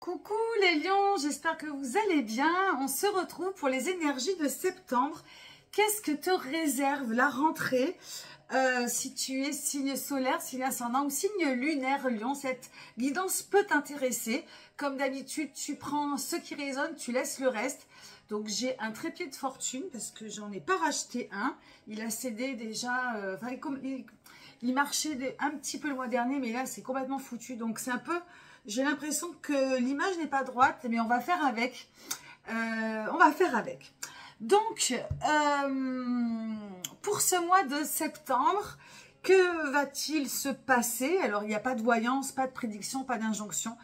Coucou les lions, j'espère que vous allez bien. On se retrouve pour les énergies de septembre. Qu'est-ce que te réserve la rentrée si tu es signe solaire, signe ascendant ou signe lunaire lion? Cette guidance peut t'intéresser. Comme d'habitude, tu prends ce qui résonne, tu laisses le reste. Donc j'ai un trépied de fortune parce que j'en ai pas racheté un. Il a cédé déjà, il marchait un petit peu le mois dernier, mais là c'est complètement foutu. Donc c'est un peu... J'ai l'impression que l'image n'est pas droite, mais on va faire avec. Donc, pour ce mois de septembre, que va-t-il se passer? Alors, il n'y a pas de voyance, pas de prédiction, pas d'injonction.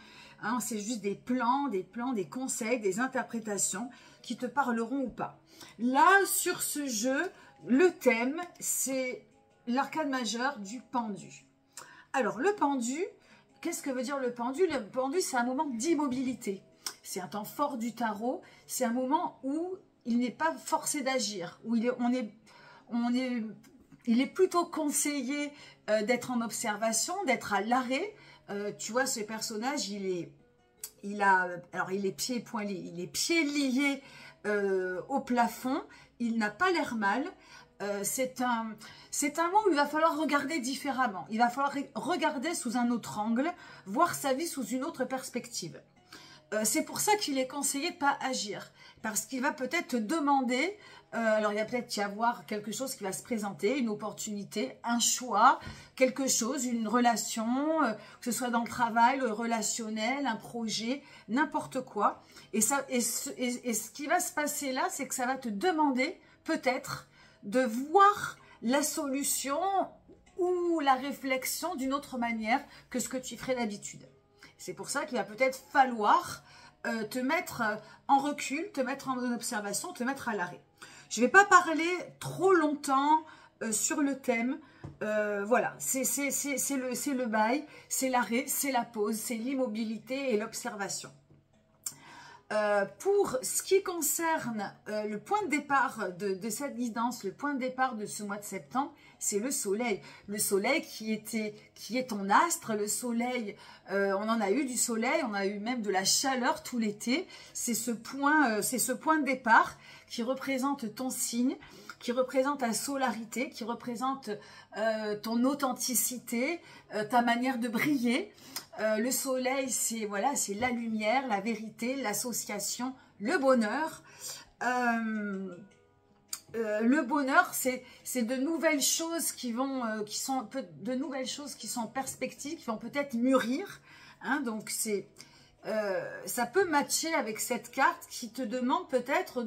Hein, c'est juste des plans, des conseils, des interprétations qui te parleront ou pas. Là, sur ce jeu, le thème, c'est l'arcane majeur du pendu. Alors, le pendu... Qu'est-ce que veut dire le pendu? Le pendu, c'est un moment d'immobilité. C'est un temps fort du tarot. C'est un moment où il n'est pas forcé d'agir. Où il est plutôt conseillé d'être en observation, d'être à l'arrêt. Tu vois, ce personnage, il est pieds et poings liés. Il est pieds liés au plafond. Il n'a pas l'air mal. C'est un moment où il va falloir regarder différemment. Il va falloir regarder sous un autre angle, voir sa vie sous une autre perspective. C'est pour ça qu'il est conseillé de ne pas agir. Parce qu'il va peut-être te demander, alors il va peut-être y avoir quelque chose qui va se présenter, une opportunité, un choix, quelque chose, une relation, que ce soit dans le travail, le relationnel, un projet, n'importe quoi. Et ce qui va se passer là, c'est que ça va te demander peut-être de voir la solution ou la réflexion d'une autre manière que ce que tu ferais d'habitude. C'est pour ça qu'il va peut-être falloir te mettre en recul, te mettre en observation, te mettre à l'arrêt. Je ne vais pas parler trop longtemps sur le thème. Voilà, c'est le bail, c'est l'arrêt, c'est la pause, c'est l'immobilité et l'observation. Pour ce qui concerne le point de départ de cette guidance, le point de départ de ce mois de septembre, c'est le soleil. Le soleil qui est ton astre, le soleil, on en a eu du soleil, on a eu même de la chaleur tout l'été. C'est ce point de départ qui représente ton signe, qui représente ta solarité, qui représente ton authenticité, ta manière de briller. Le soleil, c'est voilà, c'est la lumière, la vérité, l'association, le bonheur. Le bonheur, c'est de nouvelles choses qui sont en perspective, qui vont peut-être mûrir. Hein, donc ça peut matcher avec cette carte qui te demande peut-être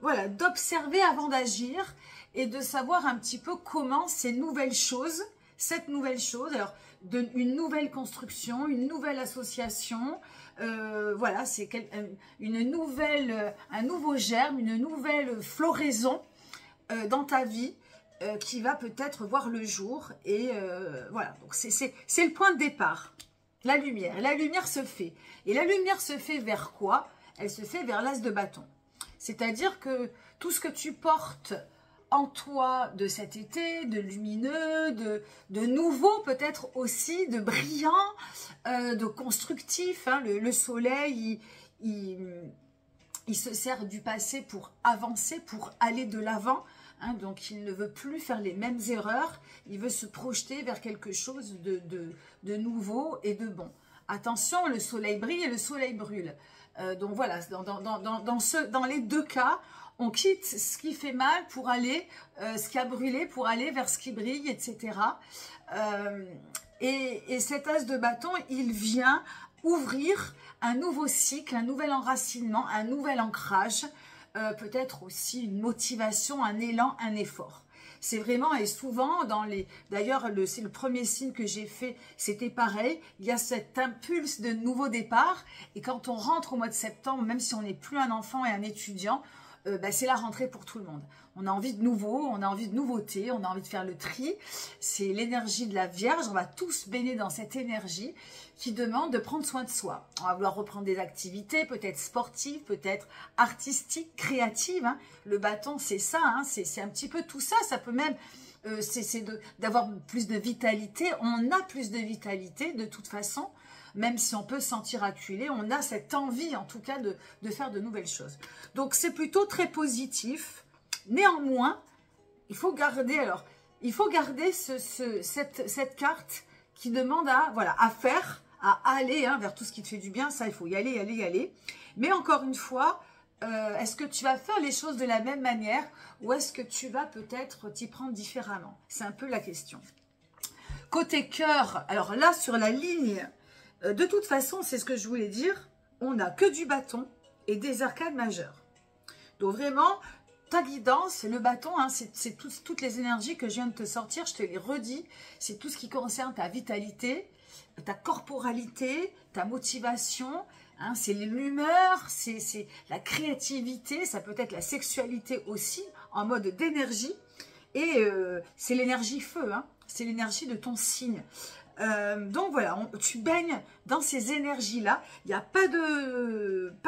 d'observer avant d'agir et de savoir un petit peu comment cette nouvelle chose, alors une nouvelle construction, une nouvelle association, voilà, c'est un nouveau germe, une nouvelle floraison dans ta vie qui va peut-être voir le jour. Et voilà, donc c'est le point de départ, la lumière. Et la lumière se fait. Et la lumière se fait vers quoi? Elle se fait vers l'as de bâton. C'est-à-dire que tout ce que tu portes en toi de cet été, de lumineux, de nouveau peut-être aussi, de brillant, de constructif. Hein. Le soleil, il se sert du passé pour avancer, pour aller de l'avant. Hein. Donc il ne veut plus faire les mêmes erreurs, il veut se projeter vers quelque chose de nouveau et de bon. Attention, le soleil brille et le soleil brûle. Donc voilà, dans les deux cas, on quitte ce qui fait mal pour aller, ce qui a brûlé pour aller vers ce qui brille, etc. Et cet as de bâton, il vient ouvrir un nouveau cycle, un nouvel enracinement, un nouvel ancrage, peut-être aussi une motivation, un élan, un effort. C'est vraiment, et souvent, d'ailleurs, c'est le premier signe que j'ai fait, c'était pareil, il y a cet impulse de nouveau départ, et quand on rentre au mois de septembre, même si on n'est plus un enfant et un étudiant, c'est la rentrée pour tout le monde. On a envie de nouveau, on a envie de nouveauté, on a envie de faire le tri. C'est l'énergie de la Vierge. On va tous baigner dans cette énergie qui demande de prendre soin de soi. On va vouloir reprendre des activités, peut-être sportives, peut-être artistiques, créatives. Hein. Le bâton, c'est ça. Hein. C'est un petit peu tout ça. Ça peut même c'est d'avoir plus de vitalité. On a plus de vitalité de toute façon, même si on peut se sentir acculé, on a cette envie en tout cas de faire de nouvelles choses. Donc c'est plutôt très positif. Néanmoins, il faut garder cette carte qui demande à faire, à aller vers tout ce qui te fait du bien. Ça, il faut y aller, y aller, y aller. Mais encore une fois, est-ce que tu vas faire les choses de la même manière ou est-ce que tu vas peut-être t'y prendre différemment? C'est un peu la question. Côté cœur, alors là, sur la ligne, de toute façon, c'est ce que je voulais dire, on n'a que du bâton et des arcades majeures. Donc vraiment, ta guidance, le bâton, c'est toutes les énergies que je viens de te sortir, je te les redis, c'est tout ce qui concerne ta vitalité, ta corporalité, ta motivation, c'est l'humeur, c'est la créativité, ça peut être la sexualité aussi, en mode d'énergie, et c'est l'énergie feu, c'est l'énergie de ton signe. Donc voilà, tu baignes dans ces énergies-là, il n'y a pas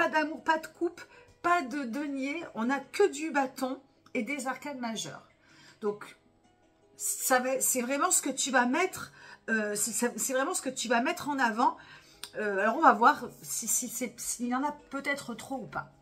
d'amour, pas de coupe, pas de denier, on n'a que du bâton et des arcades majeures. Donc, c'est vraiment ce que tu vas mettre, c'est vraiment ce que tu vas mettre en avant. Alors, on va voir s'il y en a peut-être trop ou pas.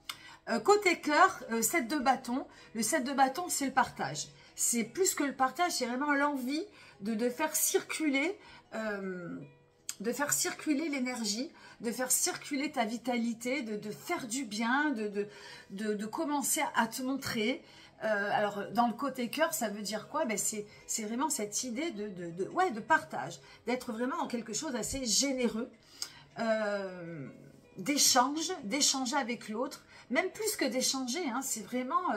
Côté cœur, 7 de bâton. Le 7 de bâton, c'est le partage. C'est plus que le partage, c'est vraiment l'envie de faire circuler... de faire circuler l'énergie, de faire circuler ta vitalité, de faire du bien, de commencer à te montrer. Alors, dans le côté cœur, ça veut dire quoi? C'est vraiment cette idée de partage, d'être vraiment dans quelque chose d'assez généreux, d'échanger avec l'autre, même plus que d'échanger, c'est vraiment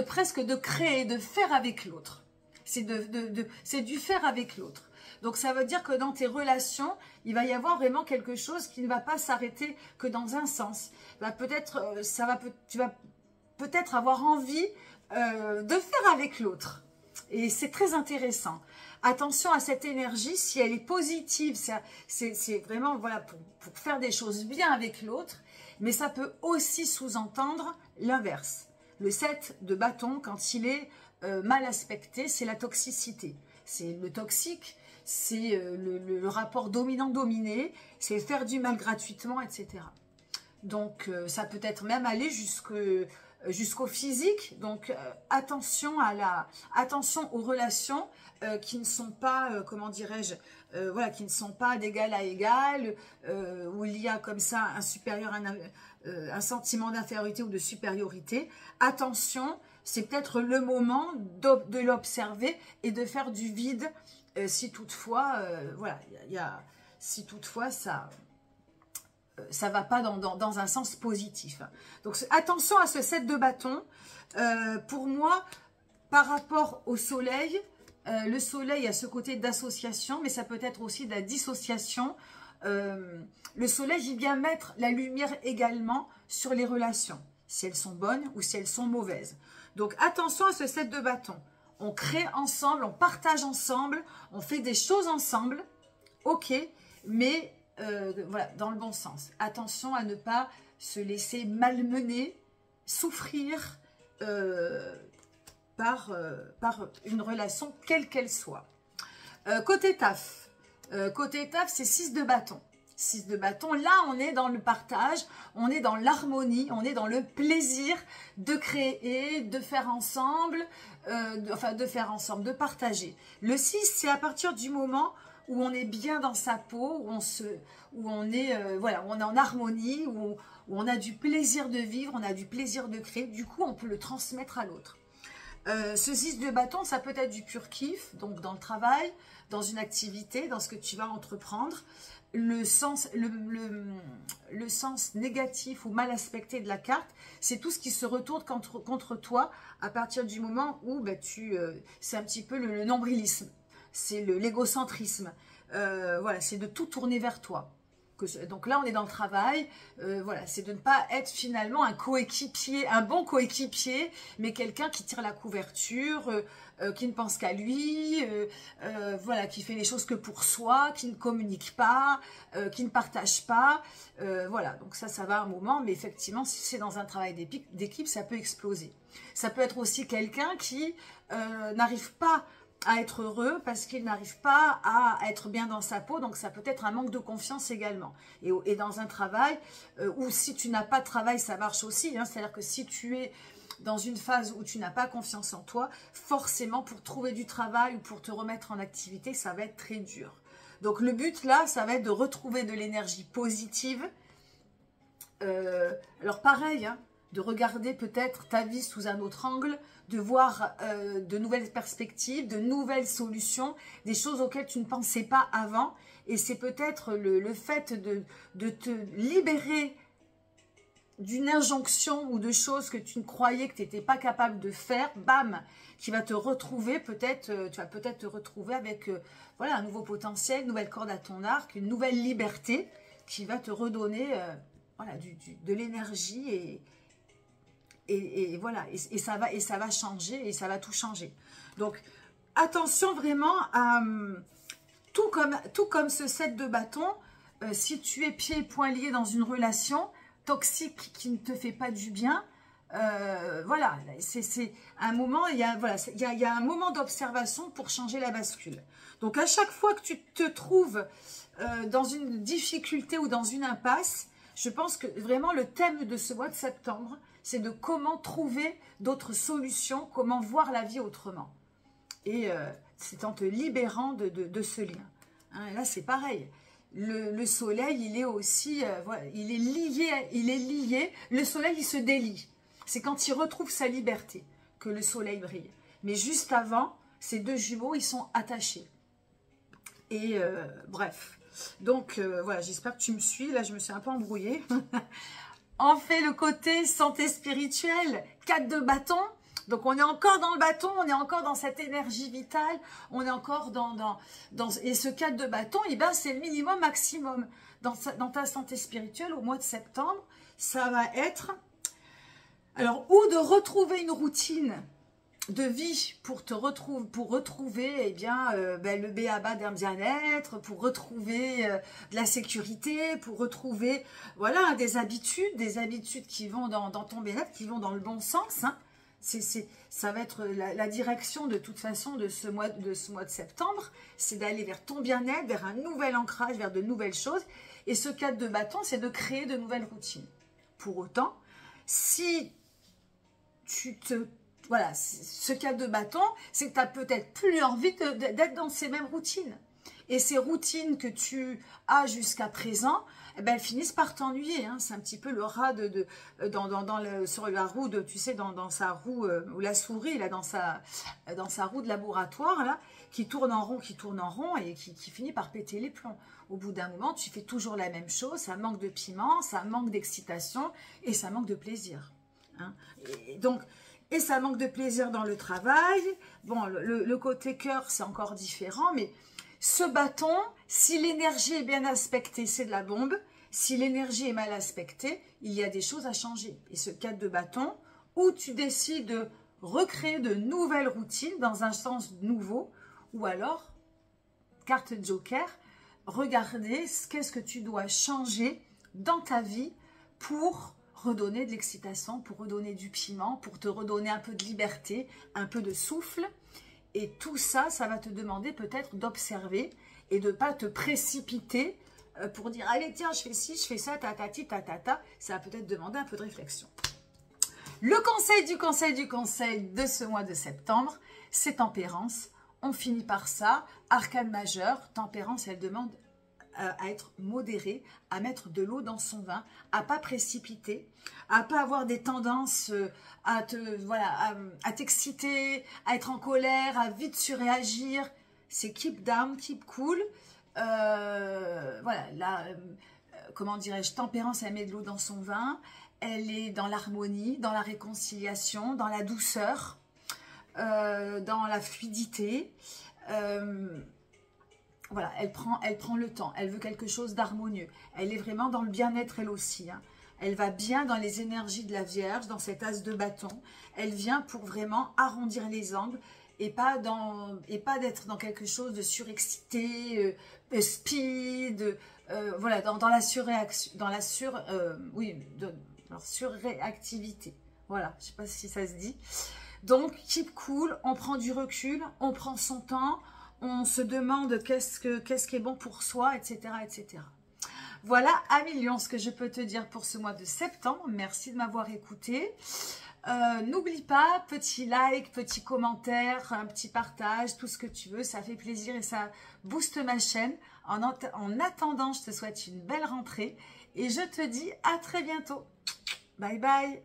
presque de créer, de faire avec l'autre. C'est du faire avec l'autre. Donc, ça veut dire que dans tes relations, il va y avoir vraiment quelque chose qui ne va pas s'arrêter que dans un sens. Tu vas peut-être avoir envie de faire avec l'autre. Et c'est très intéressant. Attention à cette énergie, si elle est positive, c'est vraiment pour faire des choses bien avec l'autre. Mais ça peut aussi sous-entendre l'inverse. Le 7 de bâton, quand il est mal aspecté, c'est la toxicité. C'est le toxique, c'est le rapport dominant-dominé, c'est faire du mal gratuitement, etc. Donc, ça peut être même aller jusqu'au physique. Donc, attention aux relations qui ne sont pas, comment dirais-je, qui ne sont pas d'égal à égal, où il y a comme ça un supérieur, un sentiment d'infériorité ou de supériorité. Attention, c'est peut-être le moment de l'observer et de faire du vide si toutefois, si toutefois ça va pas dans un sens positif. Donc attention à ce 7 de bâton. Pour moi, par rapport au soleil, le soleil a ce côté d'association, mais ça peut être aussi de la dissociation. Le soleil, il vient mettre la lumière également sur les relations, si elles sont bonnes ou si elles sont mauvaises. Donc attention à ce 7 de bâton. On crée ensemble, on partage ensemble, on fait des choses ensemble, ok, mais dans le bon sens. Attention à ne pas se laisser malmener, souffrir par une relation quelle qu'elle soit. Côté taf, c'est 6 de bâton. 6 de bâton, là on est dans le partage, on est dans l'harmonie, on est dans le plaisir de créer, de faire ensemble, de partager. Le 6, c'est à partir du moment où on est bien dans sa peau, où on est en harmonie, où on a du plaisir de vivre, on a du plaisir de créer, du coup on peut le transmettre à l'autre. Ce 6 de bâton, ça peut être du pur kiff, donc dans le travail, dans une activité, dans ce que tu vas entreprendre. Le sens négatif ou mal aspecté de la carte, c'est tout ce qui se retourne contre toi à partir du moment où c'est un petit peu le nombrilisme, c'est l'égocentrisme, c'est de tout tourner vers toi. Donc là, on est dans le travail. Voilà, c'est de ne pas être finalement un coéquipier, un bon coéquipier, mais quelqu'un qui tire la couverture, qui ne pense qu'à lui, voilà, qui fait les choses que pour soi, qui ne communique pas, qui ne partage pas. Voilà, donc ça va un moment, mais effectivement, si c'est dans un travail d'équipe, ça peut exploser. Ça peut être aussi quelqu'un qui n'arrive pas à être heureux parce qu'il n'arrive pas à être bien dans sa peau, donc ça peut être un manque de confiance également. Et dans un travail, ou si tu n'as pas de travail, ça marche aussi, hein, c'est-à-dire que si tu es dans une phase où tu n'as pas confiance en toi, forcément pour trouver du travail ou pour te remettre en activité, ça va être très dur. Donc le but là, ça va être de retrouver de l'énergie positive. Alors pareil, hein, de regarder peut-être ta vie sous un autre angle, de voir de nouvelles perspectives, de nouvelles solutions, des choses auxquelles tu ne pensais pas avant. Et c'est peut-être le fait de te libérer d'une injonction ou de choses que tu ne croyais que tu n'étais pas capable de faire, bam, qui va te retrouver, peut-être, tu vas peut-être te retrouver avec voilà, un nouveau potentiel, une nouvelle corde à ton arc, une nouvelle liberté qui va te redonner voilà, de l'énergie et voilà, et ça va changer et ça va tout changer. Donc, attention vraiment à, tout comme ce set de bâtons, si tu es pieds et poings liés dans une relation toxique qui ne te fait pas du bien, voilà, c'est un moment, il y a un moment d'observation pour changer la bascule. Donc, à chaque fois que tu te trouves dans une difficulté ou dans une impasse, je pense que vraiment le thème de ce mois de septembre, c'est de comment trouver d'autres solutions, comment voir la vie autrement. Et c'est en te libérant de ce lien. Hein, là, c'est pareil. Le soleil, il est aussi, voilà, il est lié. Le soleil, il se délie. C'est quand il retrouve sa liberté que le soleil brille. Mais juste avant, ces deux jumeaux, ils sont attachés. Et bref. Donc, voilà, j'espère que tu me suis. Là, je me suis un peu embrouillée. On fait le côté santé spirituelle, 4 de bâton. Donc, on est encore dans le bâton, on est encore dans cette énergie vitale, on est encore dans et ce 4 de bâton, eh ben, c'est le minimum maximum. Dans ta santé spirituelle, au mois de septembre, ça va être, alors, ou de retrouver une routine de vie pour retrouver eh bien, le b.a.-ba d'un bien-être, pour retrouver de la sécurité, pour retrouver voilà, des habitudes qui vont dans ton bien-être, qui vont dans le bon sens. Hein. Ça va être la direction de toute façon de ce mois de septembre, c'est d'aller vers ton bien-être, vers un nouvel ancrage, vers de nouvelles choses. Et ce 4 de bâton, c'est de créer de nouvelles routines. Pour autant, si tu te... Voilà, ce 4 de bâton, c'est que tu n'as peut-être plus envie d'être dans ces mêmes routines. Et ces routines que tu as jusqu'à présent, eh ben, elles finissent par t'ennuyer. Hein. C'est un petit peu le rat sur la roue, tu sais, dans sa roue, ou la souris, là, dans sa roue de laboratoire, là, qui tourne en rond et qui finit par péter les plombs. Au bout d'un moment, tu fais toujours la même chose, ça manque de piment, ça manque d'excitation et ça manque de plaisir. Hein. Et ça manque de plaisir dans le travail. Bon, le côté cœur, c'est encore différent, mais ce bâton, si l'énergie est bien aspectée, c'est de la bombe. Si l'énergie est mal aspectée, il y a des choses à changer. Et ce 4 de bâton, où tu décides de recréer de nouvelles routines dans un sens nouveau, ou alors, carte joker, regardez qu'est-ce que tu dois changer dans ta vie pour redonner de l'excitation, pour redonner du piment, pour te redonner un peu de liberté, un peu de souffle. Et tout ça, ça va te demander peut-être d'observer et de ne pas te précipiter pour dire « Allez, tiens, je fais ci, je fais ça, tatati, tatata ». Ça va peut-être demander un peu de réflexion. Le conseil de ce mois de septembre, c'est tempérance. On finit par ça. Arcane majeur, tempérance, elle demande à être modéré, à mettre de l'eau dans son vin, à pas précipiter, à pas avoir des tendances à t'exciter, à être en colère, à vite surréagir. C'est keep down, keep cool. Voilà, là, comment dirais-je, tempérance, elle met de l'eau dans son vin. Elle est dans l'harmonie, dans la réconciliation, dans la douceur, dans la fluidité. voilà, elle prend le temps, elle veut quelque chose d'harmonieux. Elle est vraiment dans le bien-être elle aussi, hein. Elle va bien dans les énergies de la Vierge, dans cet as de bâton. Elle vient pour vraiment arrondir les angles et pas d'être dans quelque chose de surexcité, speed, voilà, dans la surréaction, surréactivité. Voilà, je ne sais pas si ça se dit. Donc, keep cool, on prend du recul, on prend son temps, on se demande qu'est-ce qui est bon pour soi, etc., etc. Voilà à million ce que je peux te dire pour ce mois de septembre. Merci de m'avoir écouté. N'oublie pas, petit like, petit commentaire, un petit partage, tout ce que tu veux. Ça fait plaisir et ça booste ma chaîne. En attendant, je te souhaite une belle rentrée et je te dis à très bientôt. Bye bye.